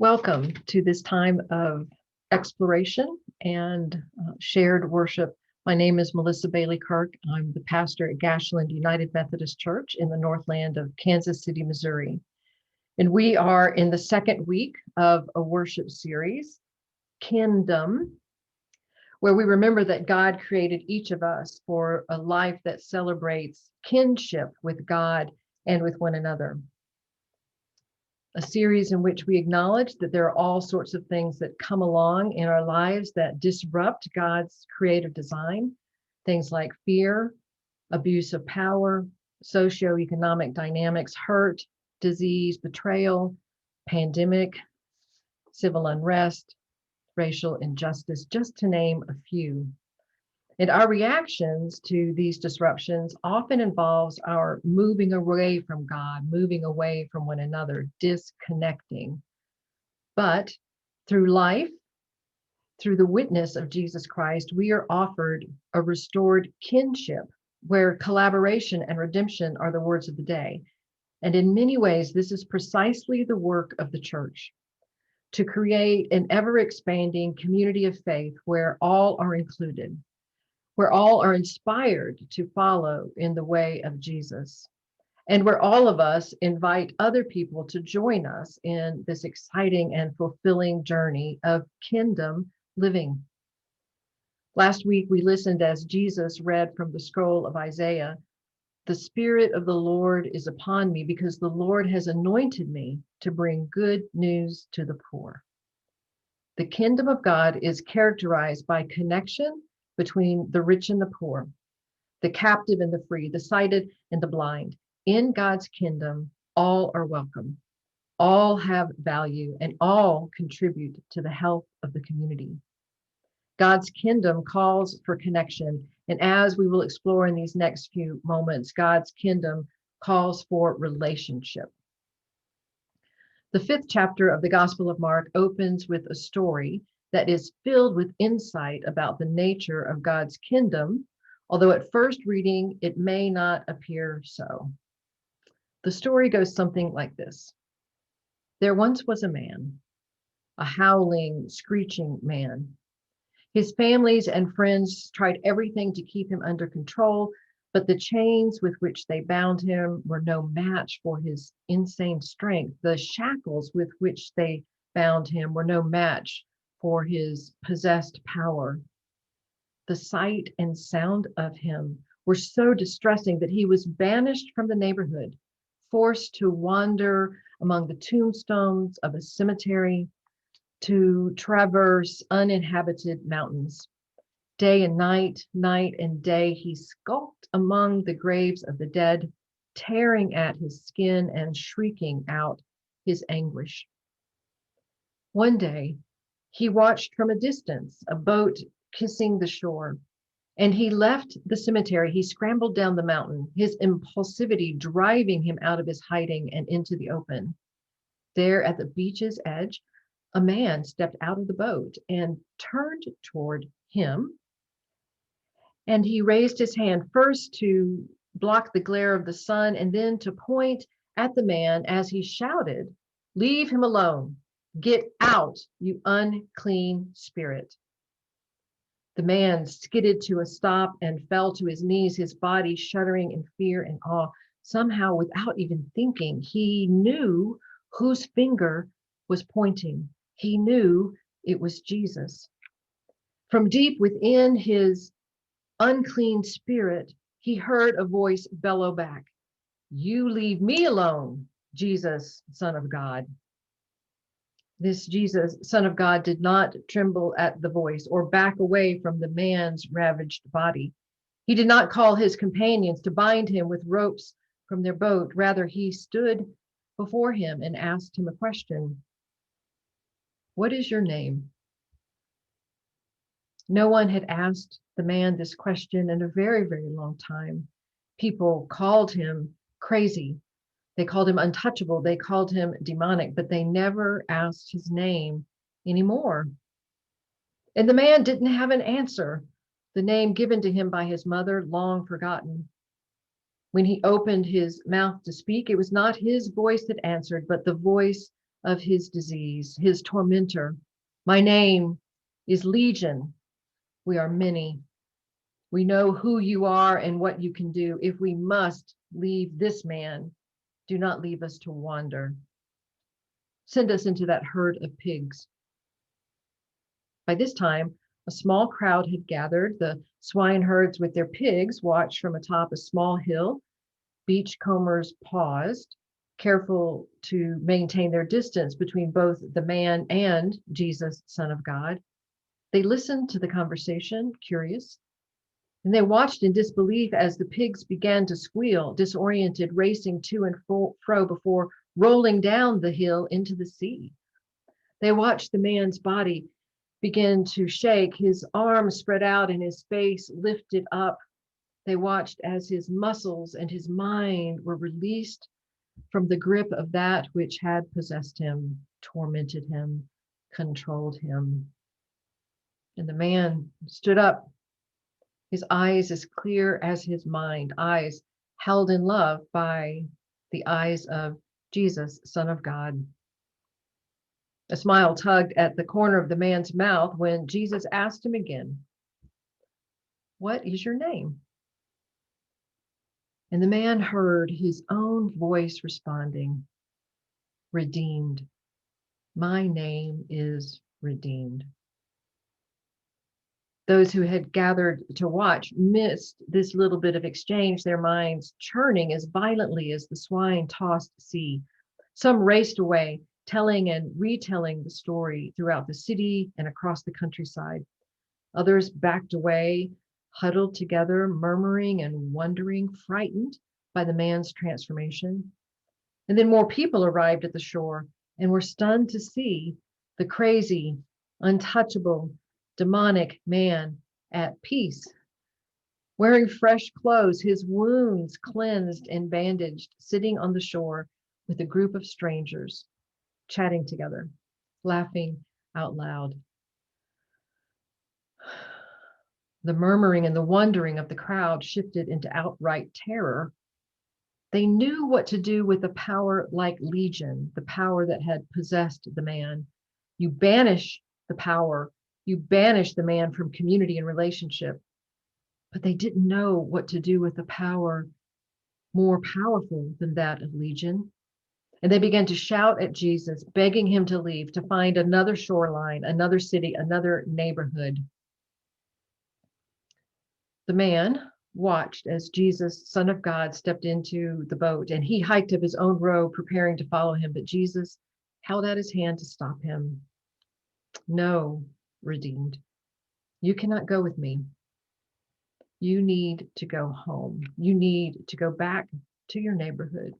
Welcome to this time of exploration and shared worship. My name is Melissa Bailey Kirk. I'm the pastor at Gashland United Methodist Church in the Northland of Kansas City, Missouri. And we are in the second week of a worship series, KinDom, where we remember that God created each of us for a life that celebrates kinship with God and with one another. A series in which we acknowledge that there are all sorts of things that come along in our lives that disrupt God's creative design. Things like fear, abuse of power, socioeconomic dynamics, hurt, disease, betrayal, pandemic, civil unrest, racial injustice, just to name a few. And our reactions to these disruptions often involves our moving away from God, moving away from one another, disconnecting. But through life, through the witness of Jesus Christ, we are offered a restored kinship where collaboration and redemption are the words of the day. And in many ways, this is precisely the work of the church, to create an ever-expanding community of faith where all are included, where all are inspired to follow in the way of Jesus, and where all of us invite other people to join us in this exciting and fulfilling journey of KinDom living. Last week, we listened as Jesus read from the scroll of Isaiah, "The Spirit of the Lord is upon me because the Lord has anointed me to bring good news to the poor." The kingdom of God is characterized by connection between the rich and the poor, the captive and the free, the sighted and the blind. In God's kingdom, all are welcome, all have value, and all contribute to the health of the community. God's kingdom calls for connection, and as we will explore in these next few moments, God's kingdom calls for relationship. The fifth chapter of the Gospel of Mark opens with a story that is filled with insight about the nature of God's kingdom, although at first reading, it may not appear so. The story goes something like this. There once was a man, a howling, screeching man. His families and friends tried everything to keep him under control, but the chains with which they bound him were no match for his insane strength. The shackles with which they bound him were no match for his possessed power. The sight and sound of him were so distressing that he was banished from the neighborhood, forced to wander among the tombstones of a cemetery, to traverse uninhabited mountains. Day and night, night and day, he skulked among the graves of the dead, tearing at his skin and shrieking out his anguish. One day, he watched from a distance a boat kissing the shore, and he left the cemetery. He scrambled down the mountain, his impulsivity driving him out of his hiding and into the open. There at the beach's edge, a man stepped out of the boat and turned toward him, and he raised his hand first to block the glare of the sun and then to point at the man as he shouted, "Leave him alone. Get out, you unclean spirit." The man skidded to a stop and fell to his knees, his body shuddering in fear and awe. Somehow, without even thinking, he knew whose finger was pointing. He knew it was Jesus. From deep within his unclean spirit, he heard a voice bellow back, "You leave me alone, Jesus, Son of God." This Jesus, Son of God, did not tremble at the voice or back away from the man's ravaged body. He did not call his companions to bind him with ropes from their boat. Rather, he stood before him and asked him a question. "What is your name?" No one had asked the man this question in a very, very long time. People called him crazy. They called him untouchable. They called him demonic, but they never asked his name anymore. And the man didn't have an answer. The name given to him by his mother, long forgotten. When he opened his mouth to speak, it was not his voice that answered, but the voice of his disease, his tormentor. My name is Legion. We are many. We know who you are and what you can do. If we must leave this man, do not leave us to wander. Send us into that herd of pigs. By this time, a small crowd had gathered. The swineherds with their pigs watched from atop a small hill. Beachcombers paused, careful to maintain their distance between both the man and Jesus, Son of God. They listened to the conversation, curious, and they watched in disbelief as the pigs began to squeal, disoriented, racing to and fro before rolling down the hill into the sea. They watched the man's body begin to shake, his arms spread out and his face lifted up. They watched as his muscles and his mind were released from the grip of that which had possessed him, tormented him, controlled him. And the man stood up, his eyes as clear as his mind, eyes held in love by the eyes of Jesus, Son of God. A smile tugged at the corner of the man's mouth when Jesus asked him again, "What is your name?" And the man heard his own voice responding, "Redeemed. My name is Redeemed." Those who had gathered to watch missed this little bit of exchange, their minds churning as violently as the swine tossed sea. Some raced away, telling and retelling the story throughout the city and across the countryside. Others backed away, huddled together, murmuring and wondering, frightened by the man's transformation. And then more people arrived at the shore and were stunned to see the crazy, untouchable, demonic man at peace, wearing fresh clothes, his wounds cleansed and bandaged, sitting on the shore with a group of strangers, chatting together, laughing out loud. The murmuring and the wondering of the crowd shifted into outright terror. They knew what to do with a power like Legion, the power that had possessed the man. You banish the power, you banish the man from community and relationship. But they didn't know what to do with a power more powerful than that of Legion. And they began to shout at Jesus, begging him to leave, to find another shoreline, another city, another neighborhood. The man watched as Jesus, Son of God, stepped into the boat, and he hiked up his own robe, preparing to follow him. But Jesus held out his hand to stop him. "No, Redeemed, you cannot go with me. You need to go home. You need to go back to your neighborhood,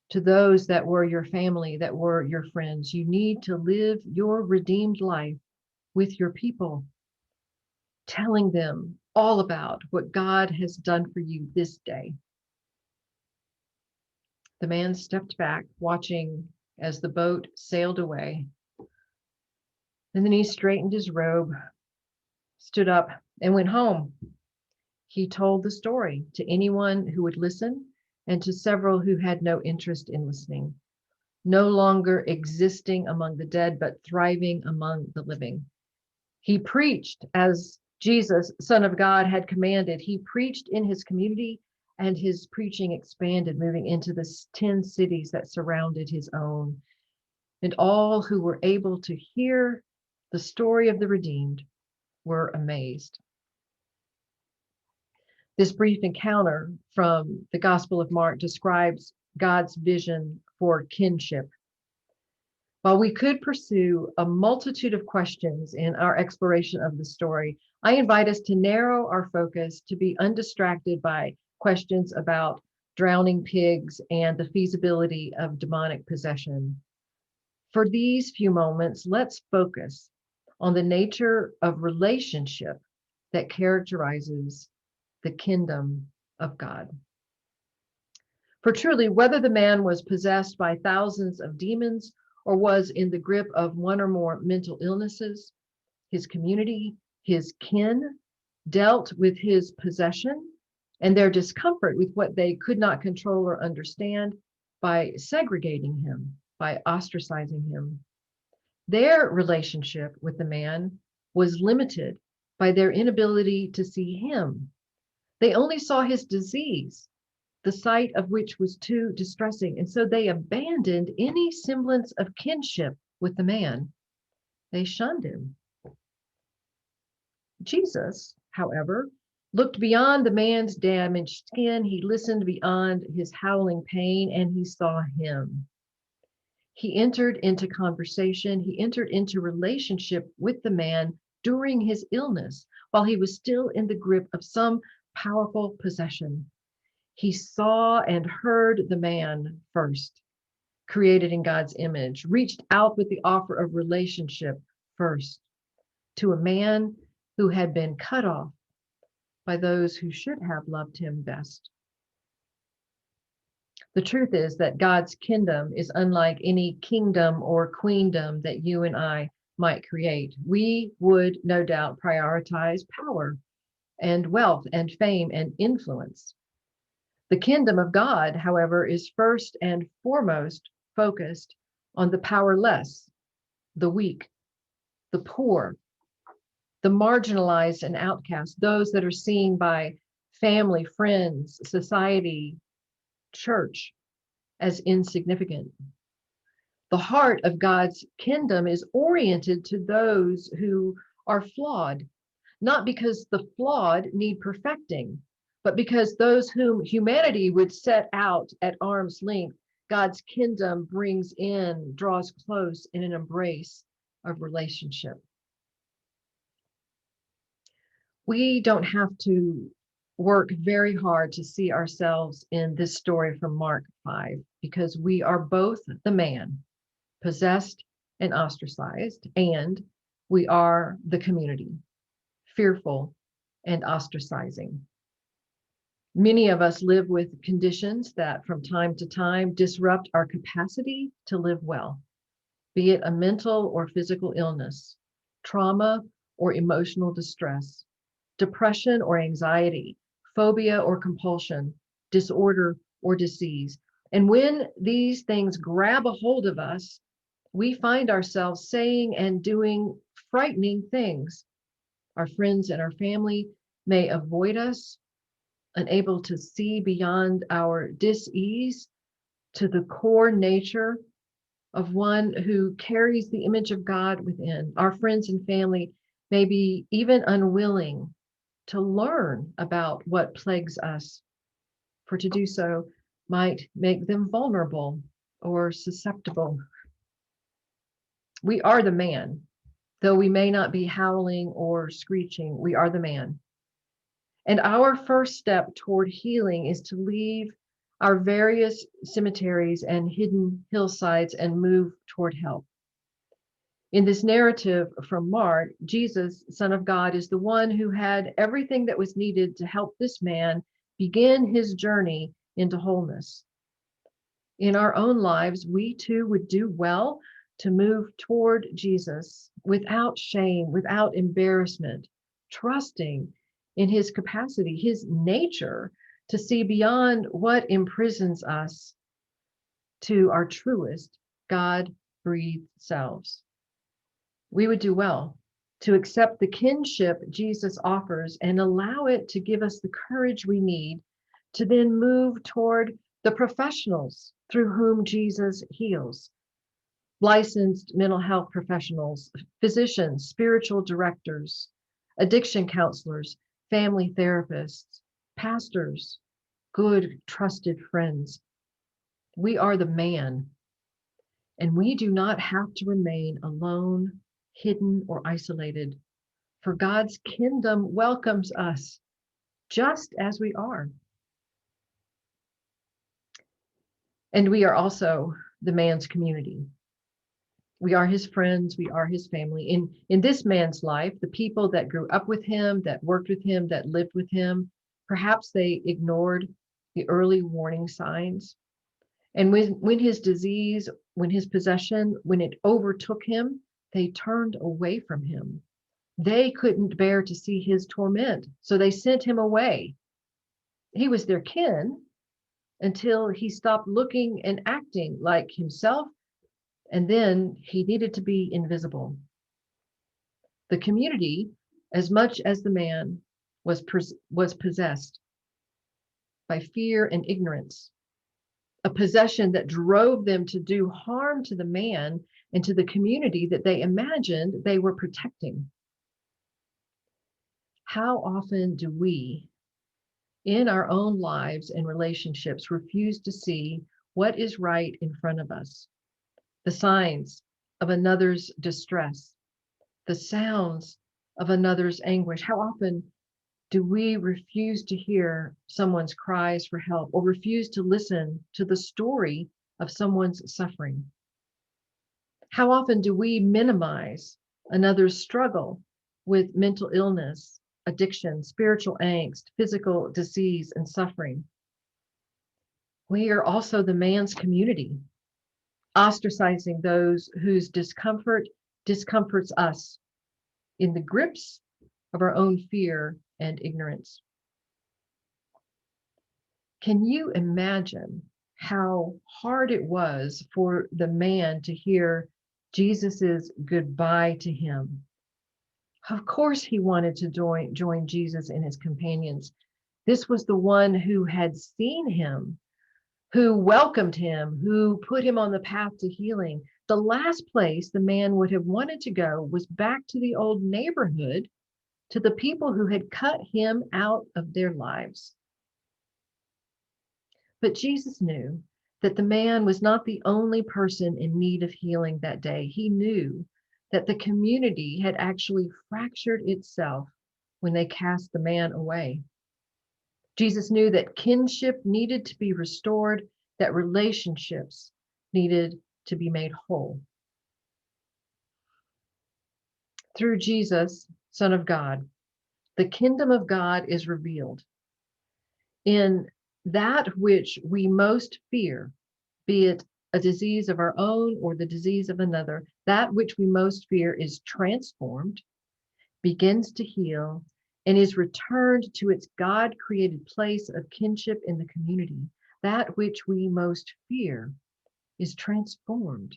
to those that were your family, that were your friends. You need to live your redeemed life with your people, telling them all about what God has done for you this day." The man stepped back, watching as the boat sailed away. And then he straightened his robe, stood up, and went home. He told the story to anyone who would listen and to several who had no interest in listening. No longer existing among the dead, but thriving among the living. He preached as Jesus, Son of God, had commanded. He preached in his community, and his preaching expanded, moving into the 10 cities that surrounded his own. And all who were able to hear the story of the redeemed were amazed. This brief encounter from the Gospel of Mark describes God's vision for kinship. While we could pursue a multitude of questions in our exploration of the story, I invite us to narrow our focus to be undistracted by questions about drowning pigs and the feasibility of demonic possession. For these few moments, let's focus on the nature of relationship that characterizes the kingdom of God. For truly, whether the man was possessed by thousands of demons or was in the grip of one or more mental illnesses, his community, his kin, dealt with his possession and their discomfort with what they could not control or understand by segregating him by ostracizing him. Their relationship with the man was limited by their inability to see him. They only saw his disease, the sight of which was too distressing, and so they abandoned any semblance of kinship with the man. They shunned him. Jesus, however, looked beyond the man's damaged skin. He listened beyond his howling pain, and he saw him. He entered into conversation. He entered into relationship with the man during his illness, while he was still in the grip of some powerful possession. He saw and heard the man first, created in God's image, reached out with the offer of relationship first to a man who had been cut off by those who should have loved him best. The truth is that God's kingdom is unlike any kingdom or queendom that you and I might create. We would no doubt prioritize power and wealth and fame and influence. The kingdom of God, however, is first and foremost focused on the powerless, the weak, the poor, the marginalized and outcast, those that are seen by family, friends, society, church as insignificant. The heart of God's kingdom is oriented to those who are flawed, not because the flawed need perfecting, but because those whom humanity would set out at arm's length, God's kingdom brings in, draws close in an embrace of relationship. We don't have to work very hard to see ourselves in this story from Mark 5, because we are both the man, possessed and ostracized, and we are the community, fearful and ostracizing. Many of us live with conditions that from time to time disrupt our capacity to live well, be it a mental or physical illness, trauma or emotional distress, depression or anxiety, phobia or compulsion, disorder or disease. And when these things grab a hold of us, we find ourselves saying and doing frightening things. Our friends and our family may avoid us, unable to see beyond our dis-ease to the core nature of one who carries the image of God within. Our friends and family may be even unwilling to learn about what plagues us, for to do so might make them vulnerable or susceptible. We are the man, though we may not be howling or screeching, we are the man. And our first step toward healing is to leave our various cemeteries and hidden hillsides and move toward help. In this narrative from Mark, Jesus, Son of God, is the one who had everything that was needed to help this man begin his journey into wholeness. In our own lives, we too would do well to move toward Jesus without shame, without embarrassment, trusting in his capacity, his nature to see beyond what imprisons us to our truest God-breathed selves. We would do well to accept the kinship Jesus offers and allow it to give us the courage we need to then move toward the professionals through whom Jesus heals. Licensed mental health professionals, physicians, spiritual directors, addiction counselors, family therapists, pastors, good, trusted friends. We are the man, and we do not have to remain alone, hidden, or isolated, for God's kingdom welcomes us just as we are. And we are also the man's community. We are his friends, we are his family. In this man's life, the people that grew up with him, that worked with him, that lived with him, perhaps they ignored the early warning signs. And when his disease, when his possession, when it overtook him, they turned away from him. They couldn't bear to see his torment, so they sent him away. He was their kin until he stopped looking and acting like himself And then he needed to be invisible. The community, as much as the man, was possessed by fear and ignorance, a possession that drove them to do harm to the man and to the community that they imagined they were protecting. How often do we, in our own lives and relationships, refuse to see what is right in front of us? The signs of another's distress, the sounds of another's anguish. How often do we refuse to hear someone's cries for help or refuse to listen to the story of someone's suffering? How often do we minimize another's struggle with mental illness, addiction, spiritual angst, physical disease, and suffering? We are also the man's community, ostracizing those whose discomfort discomforts us in the grips of our own fear and ignorance. Can you imagine how hard it was for the man to hear Jesus's goodbye to him? Of course, he wanted to join Jesus and his companions. This was the one who had seen him, who welcomed him, who put him on the path to healing. The last place the man would have wanted to go was back to the old neighborhood, to the people who had cut him out of their lives. But Jesus knew that the man was not the only person in need of healing that day. He knew that the community had actually fractured itself when they cast the man away. Jesus knew that kinship needed to be restored, that relationships needed to be made whole. Through Jesus, Son of God, the kingdom of God is revealed. In that which we most fear, be it a disease of our own or the disease of another, that which we most fear is transformed, begins to heal, and is returned to its God-created place of kinship in the community. That which we most fear is transformed,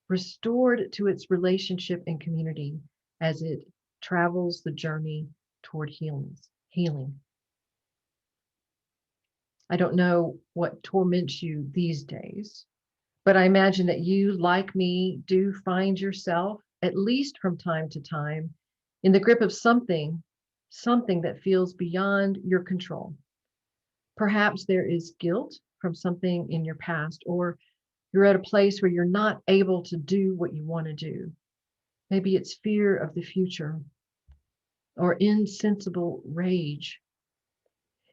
restored to its relationship and community as it travels the journey toward healing. I don't know what torments you these days, but I imagine that you, like me, do find yourself, at least from time to time, in the grip of something that feels beyond your control. Perhaps there is guilt from something in your past, or you're at a place where you're not able to do what you want to do. Maybe it's fear of the future or insensible rage.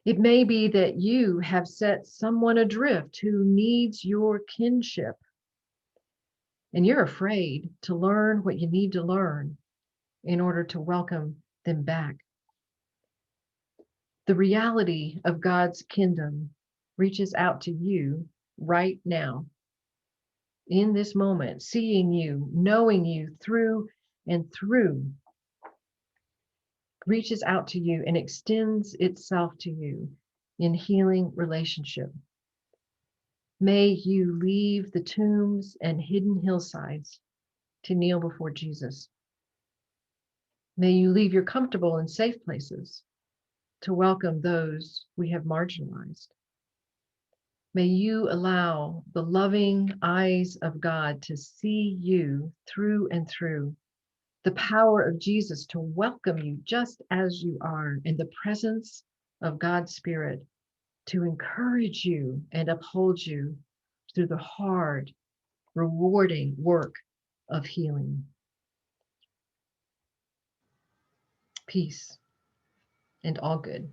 It may be that you have set someone adrift who needs your kinship, and you're afraid to learn what you need to learn in order to welcome them back. The reality of God's kingdom reaches out to you right now, in this moment, seeing you, knowing you through and through, reaches out to you and extends itself to you in healing relationship. May you leave the tombs and hidden hillsides to kneel before Jesus. May you leave your comfortable and safe places to welcome those we have marginalized. May you allow the loving eyes of God to see you through and through, the power of Jesus to welcome you just as you are, and the presence of God's Spirit to encourage you and uphold you through the hard, rewarding work of healing. Peace and all good.